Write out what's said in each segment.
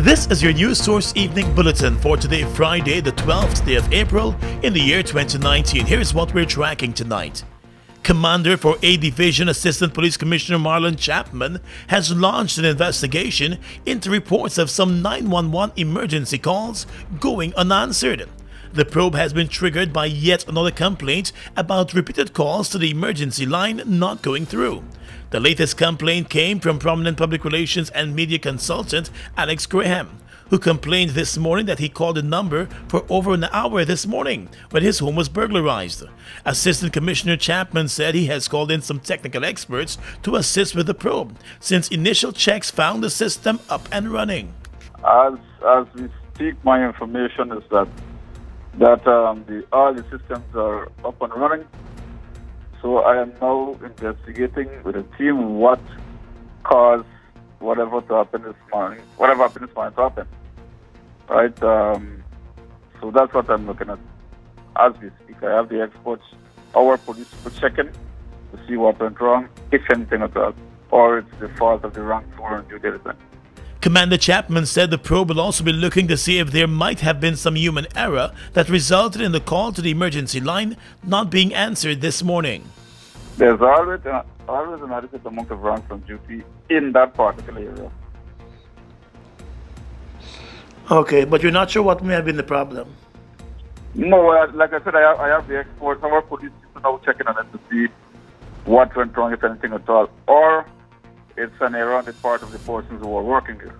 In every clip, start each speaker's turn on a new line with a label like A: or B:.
A: This is your News Source Evening Bulletin for today, Friday, the 12th day of April in the year 2019. Here's what we're tracking tonight. Commander for A Division Assistant Police Commissioner Marlon Chapman has launched an investigation into reports of some 911 emergency calls going unanswered. The probe has been triggered by yet another complaint about repeated calls to the emergency line not going through. The latest complaint came from prominent public relations and media consultant Alex Graham, who complained this morning that he called the number for over an hour this morning when his home was burglarized. Assistant Commissioner Chapman said he has called in some technical experts to assist with the probe, since initial checks found the system up and running.
B: As we speak, my information is that all the systems are up and running. So I am now investigating with a team what caused whatever happened this morning to happen. Right? So that's what I'm looking at as we speak. I have the experts, our police people checking to see what went wrong, if anything at all, or it's the fault of the wrongful and due diligence.
A: Commander Chapman said the probe will also be looking to see if there might have been some human error that resulted in the call to the emergency line not being answered this morning.
B: There's always an adequate amount of ranks on duty in that particular area.
A: Okay, but you're not sure what may have been the problem?
B: No, like I said, I have the experts, our police people now checking on it to see what went wrong, if anything at all, or it's an error on the part of the persons who are working here.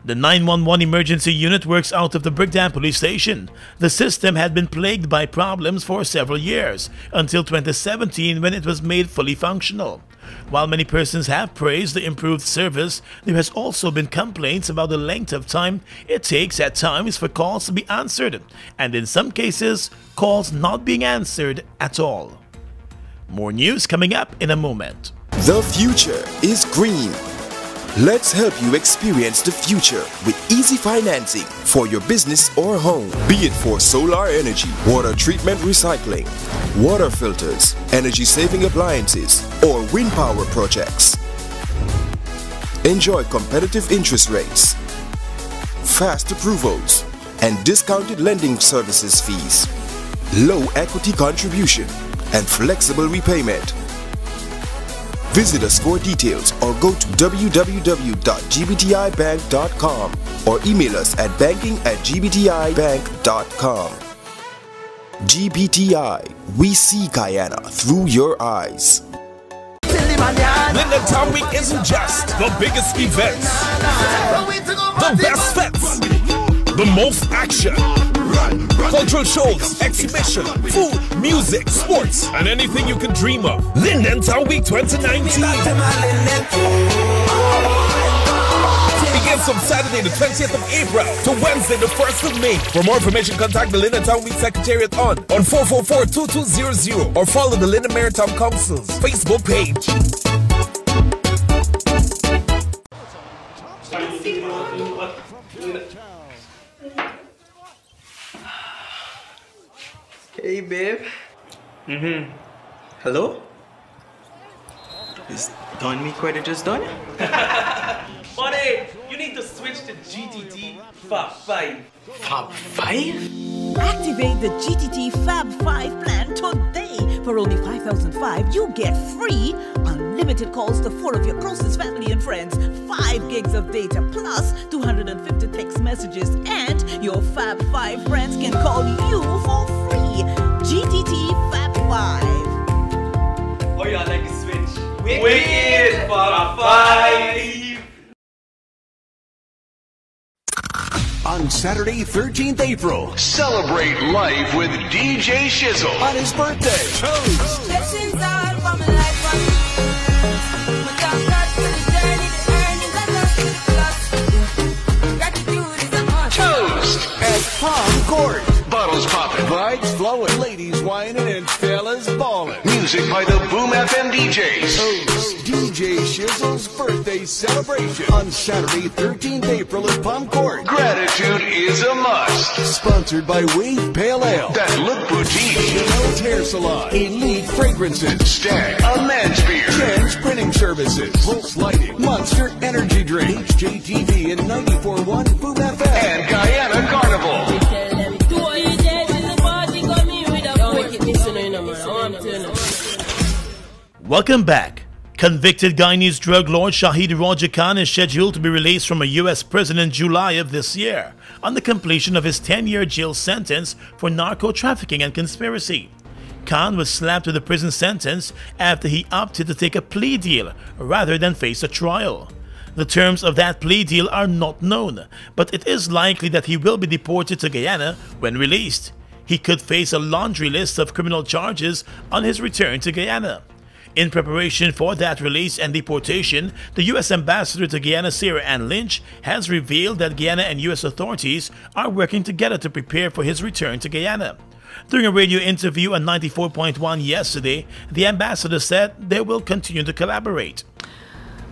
A: The 911 emergency unit works out of the Brickdam police station. The system had been plagued by problems for several years, until 2017 when it was made fully functional. While many persons have praised the improved service, there has also been complaints about the length of time it takes at times for calls to be answered, and in some cases, calls not being answered at all. More news coming up in a moment.
C: The future is green. Let's help you experience the future with easy financing for your business or home. Be it for solar energy, water treatment recycling, water filters, energy saving appliances, or wind power projects. Enjoy competitive interest rates, fast approvals, and discounted lending services fees, low equity contribution, and flexible repayment. Visit us for details or go to www.gbtibank.com or email us at banking@gbtibank.com. GBTI, we see Guyana through your eyes.
D: Linden Town Week isn't just the biggest events, the best fets, the most action, cultural shows, exhibition, food, music, sports, and anything you can dream of. Linden Town Week 2019 begins from Saturday the 20th of April to Wednesday the 1st of May. For more information, contact the Linden Town Week Secretariat on 444-2200 or follow the Linden Maritime Council's Facebook page.
E: Hey babe. Hello? Is Don Me Quite just done?
F: Buddy, you need to switch to GTT Fab 5.
E: Fab 5?
G: Activate the GTT Fab 5 plan today. For only 5,005, you get free unlimited calls to 4 of your closest family and friends, 5 gigs of data plus 250 text messages, and your Fab 5 friends can call you for free. GTT Fab 5.
F: Oh yeah, like a switch. Wicked Fab 5.
H: On Saturday, 13th April, celebrate life with DJ Shizzle on his birthday. Toast. Toast at Palm Court. Bottles popping, vibes flowing, ladies whining, and fellas balling. Music by the Boom FM DJs. Toast. DJ Shizzle's birthday celebration on Saturday, 13th April at Palm Court. Gratitude is a must. Sponsored by Wave Pale Ale, That Look Boutique, Chanel's Hair Salon, Elite Fragrances, Stag, A Man's Beer, Jen's Printing Services, Pulse Lighting, Monster Energy Drink. drink. HJTV and 94.1 Boom FM. And Guyana Carnival.
A: Welcome back. Convicted Guyanese drug lord Shahid Roger Khan is scheduled to be released from a U.S. prison in July of this year on the completion of his 10-year jail sentence for narco-trafficking and conspiracy. Khan was slapped with a prison sentence after he opted to take a plea deal rather than face a trial. The terms of that plea deal are not known, but it is likely that he will be deported to Guyana when released. He could face a laundry list of criminal charges on his return to Guyana. In preparation for that release and deportation, the U.S. Ambassador to Guyana, Sarah Ann Lynch, has revealed that Guyana and U.S. authorities are working together to prepare for his return to Guyana. During a radio interview on 94.1 yesterday, the ambassador said they will continue to collaborate.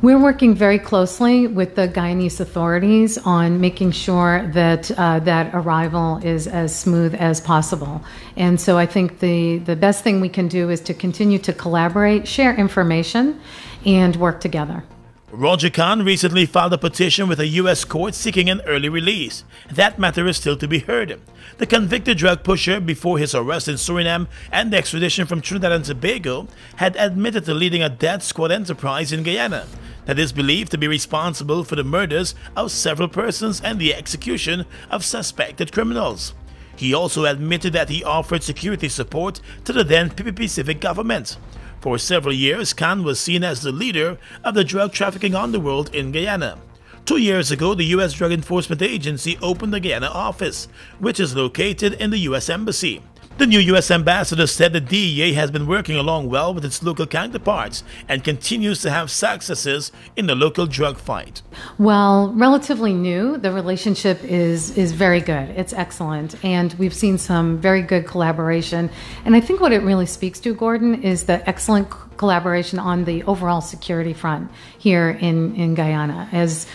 I: We're working very closely with the Guyanese authorities on making sure that that arrival is as smooth as possible. And so I think the best thing we can do is to continue to collaborate, share information, and work together.
A: Roger Khan recently filed a petition with a U.S. court seeking an early release. That matter is still to be heard. The convicted drug pusher, before his arrest in Suriname and the extradition from Trinidad and Tobago, had admitted to leading a death squad enterprise in Guyana that is believed to be responsible for the murders of several persons and the execution of suspected criminals. He also admitted that he offered security support to the then PPP Civic government. For several years, Khan was seen as the leader of the drug trafficking underworld in Guyana. 2 years ago, the U.S. Drug Enforcement Agency opened the Guyana office, which is located in the U.S. Embassy. The new U.S. ambassador said the DEA has been working along well with its local counterparts and continues to have successes in the local drug fight.
I: While relatively new, the relationship is very good. It's excellent. And we've seen some very good collaboration. And I think what it really speaks to, Gordon, is the excellent collaboration on the overall security front here in Guyana. As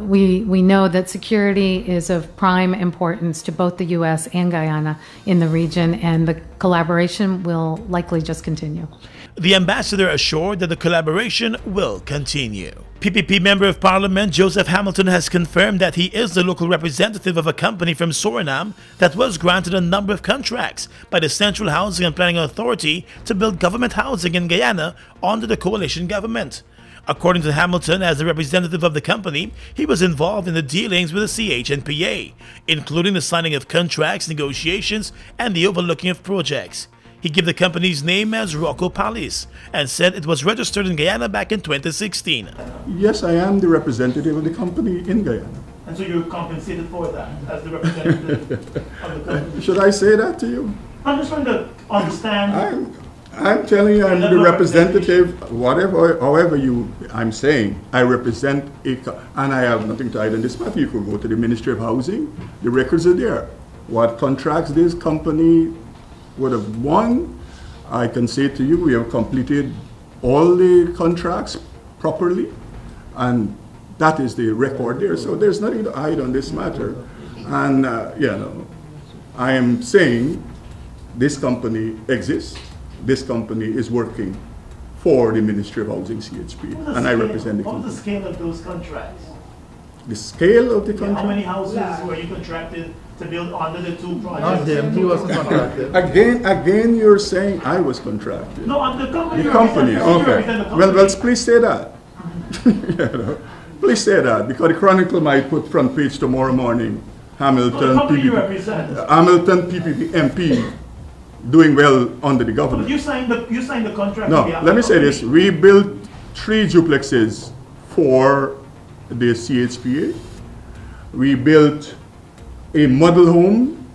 I: we know that security is of prime importance to both the U.S. and Guyana in the region, and the collaboration will likely just continue.
A: The ambassador assured that the collaboration will continue. PPP Member of Parliament Joseph Hamilton has confirmed that he is the local representative of a company from Suriname that was granted a number of contracts by the Central Housing and Planning Authority to build government housing in Guyana under the coalition government. According to Hamilton, as the representative of the company, he was involved in the dealings with the CHNPA, including the signing of contracts, negotiations, and the overlooking of projects. He gave the company's name as Rocco Palace and said it was registered in Guyana back in 2016.
J: Yes, I am the representative of the company in Guyana.
A: And so you're compensated for that as the representative of the company?
J: Should I say that to you?
A: I'm just trying to understand.
J: I'm telling you, I'm the representative, however I'm saying, I represent it, and I have nothing to hide in this matter. You could go to the Ministry of Housing, the records are there. What contracts this company would have won, I can say to you, we have completed all the contracts properly, and that is the record there. So there's nothing to hide on this matter. And, I am saying this company exists. This company is working for the Ministry of Housing, CHP, and I represent the company.
A: What was the scale of those contracts?
J: The scale of the contract?
A: How many houses were you contracted to build under the two projects?
J: Not him, he wasn't contracted. Again, you're saying I was contracted.
A: No, I'm the company.
J: The company, okay. Well, please say that. Please say that, because the Chronicle might put front page tomorrow morning. Hamilton, PPP MP, doing well under the government.
A: But you signed the contract.
J: No, let me say this. We built 3 duplexes for the CHPA. We built a model home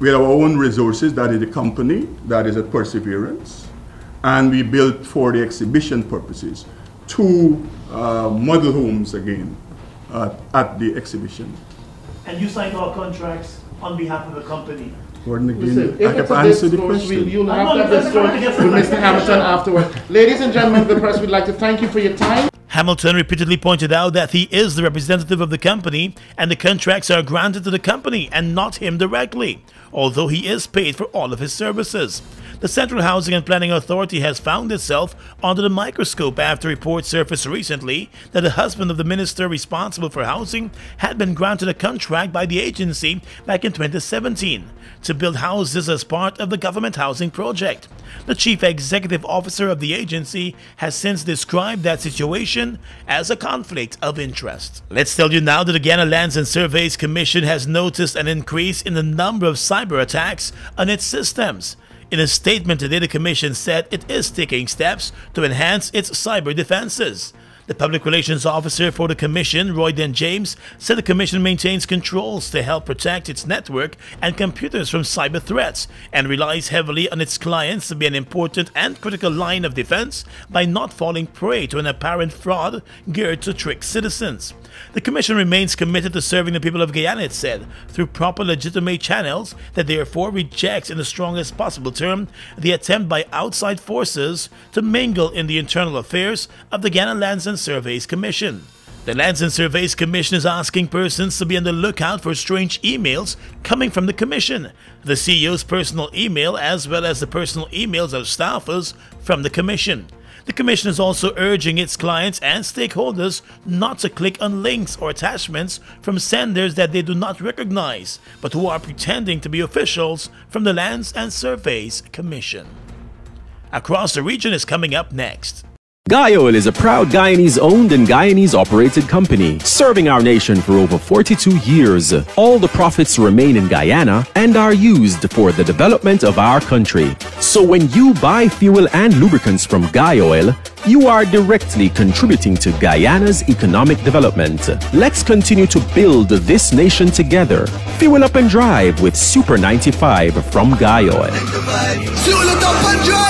J: with our own resources, that is the company, that is at Perseverance. And we built for the exhibition purposes 2 model homes again at the exhibition.
A: And you signed all contracts on behalf of the company?
J: Gordon, again, I have answered the question.
K: You'll have to have this with Mr. Hamilton afterward. Ladies and gentlemen of the press, we'd like to thank you for your time.
A: Hamilton repeatedly pointed out that he is the representative of the company and the contracts are granted to the company and not him directly, although he is paid for all of his services. The Central Housing and Planning Authority has found itself under the microscope after reports surfaced recently that the husband of the minister responsible for housing had been granted a contract by the agency back in 2017 to build houses as part of the government housing project. The chief executive officer of the agency has since described that situation as a conflict of interest. Let's tell you now that the Guyana Lands and Surveys Commission has noticed an increase in the number of cyber attacks on its systems. In a statement today, the Commission said it is taking steps to enhance its cyber defenses. The Public Relations Officer for the Commission, Roy Den James, said the Commission maintains controls to help protect its network and computers from cyber threats and relies heavily on its clients to be an important and critical line of defense by not falling prey to an apparent fraud geared to trick citizens. The Commission remains committed to serving the people of Guyana, it said, through proper legitimate channels that therefore rejects in the strongest possible term the attempt by outside forces to mingle in the internal affairs of the Guyana Lands and Surveys Commission. The Lands and Surveys Commission is asking persons to be on the lookout for strange emails coming from the Commission, the CEO's personal email as well as the personal emails of staffers from the Commission. The Commission is also urging its clients and stakeholders not to click on links or attachments from senders that they do not recognize, but who are pretending to be officials from the Lands and Surveys Commission. Across the Region is coming up next.
L: Guyoil is a proud Guyanese-owned and Guyanese-operated company, serving our nation for over 42 years. All the profits remain in Guyana and are used for the development of our country. So when you buy fuel and lubricants from Guyoil, you are directly contributing to Guyana's economic development. Let's continue to build this nation together. Fuel up and drive with Super 95 from Guyoil.
H: Fuel it up and drive!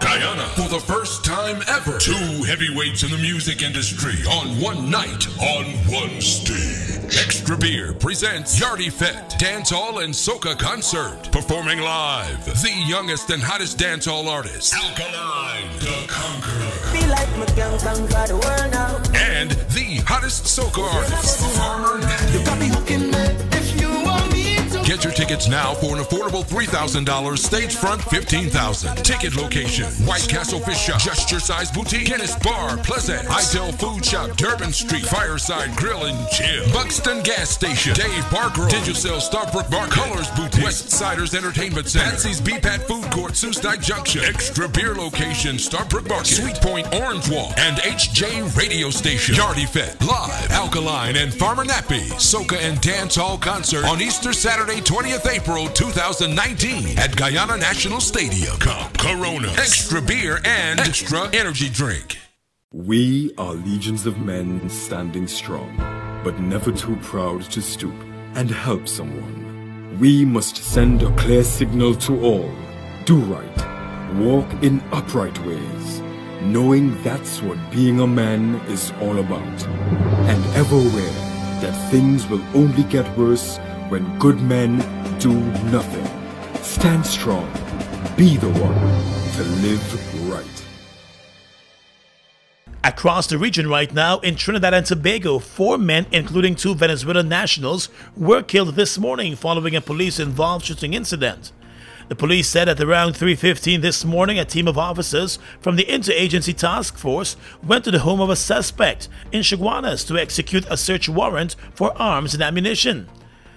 D: Guyana, for the first time ever, two heavyweights in the music industry on one night, on one stage. Extra Beer presents Yardie Fete Dancehall and Soca Concert. Performing live, the youngest and hottest dancehall artist, Alkaline, the Conqueror. Feel like my gang conquer the world now. And the hottest soca artist, Farmer Natty. You got me hooking me if you want me to. Get your tickets now for an affordable $3,000, stage front $15,000. Ticket location: White Castle Fish Shop, Just Your Size Boutique, Guinness Bar, Plaisance, ITAL Food Shop, Durban Street, Fireside Grill and Chill, Buxton Gas Station, Dave Parker, Digicel, Starbrook Bar, Colors Boutique, Westsiders Entertainment Center, Patsy's BPAT Food Court, Sault Ste. Junction, Extra Beer Location, Starbrook Market, Sweet Point Orange Walk, and HJ Radio Station. Yardie Fete, live, Alkaline and Farmer Nappy, Soca and Dance Hall Concert on Easter Saturday, 20th April 2019 at Guyana National Stadium. Come, Corona, Extra Beer, and Extra Energy Drink.
C: We are legions of men standing strong, but never too proud to stoop and help someone. We must send a clear signal to all. Do right. Walk in upright ways, knowing that's what being a man is all about. And ever aware that things will only get worse when good men do nothing. Stand strong. Be the one to live right.
A: Across the region right now, in Trinidad and Tobago, 4 men, including 2 Venezuelan nationals, were killed this morning following a police-involved shooting incident. The police said at around 3:15 this morning, a team of officers from the Interagency Task Force went to the home of a suspect in Guyanese to execute a search warrant for arms and ammunition.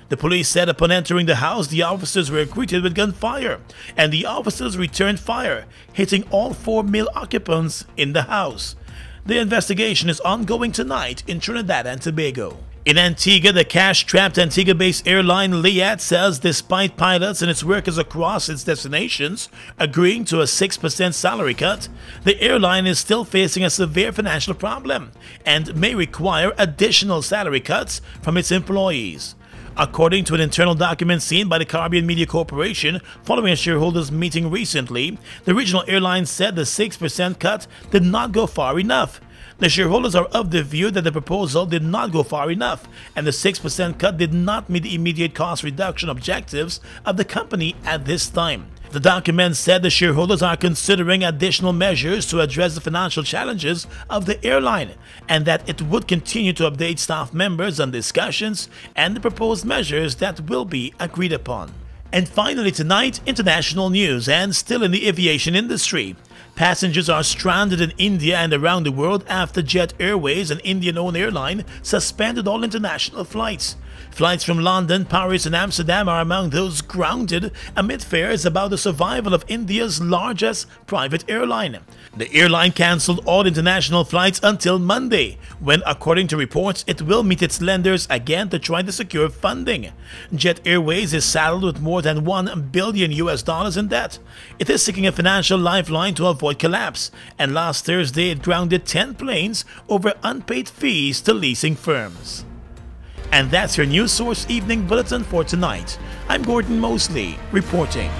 A: The police said upon entering the house, the officers were greeted with gunfire, and the officers returned fire, hitting all 4 male occupants in the house. The investigation is ongoing tonight in Trinidad and Tobago. In Antigua, the cash-strapped Antigua-based airline Liat says despite pilots and its workers across its destinations agreeing to a 6% salary cut, the airline is still facing a severe financial problem and may require additional salary cuts from its employees. According to an internal document seen by the Caribbean Media Corporation following a shareholders meeting recently, the regional airline said the 6% cut did not go far enough. The shareholders are of the view that the proposal did not go far enough, and the 6% cut did not meet the immediate cost reduction objectives of the company at this time. The document said the shareholders are considering additional measures to address the financial challenges of the airline, and that it would continue to update staff members on discussions and the proposed measures that will be agreed upon. And finally tonight, international news, and still in the aviation industry. Passengers are stranded in India and around the world after Jet Airways, an Indian-owned airline, suspended all international flights. Flights from London, Paris and Amsterdam are among those grounded amid fears about the survival of India's largest private airline. The airline cancelled all international flights until Monday, when, according to reports, it will meet its lenders again to try to secure funding. Jet Airways is saddled with more than $1 billion in debt. It is seeking a financial lifeline to avoid collapse, and last Thursday it grounded 10 planes over unpaid fees to leasing firms. And that's your News Source Evening Bulletin for tonight. I'm Gordon Mosley, reporting.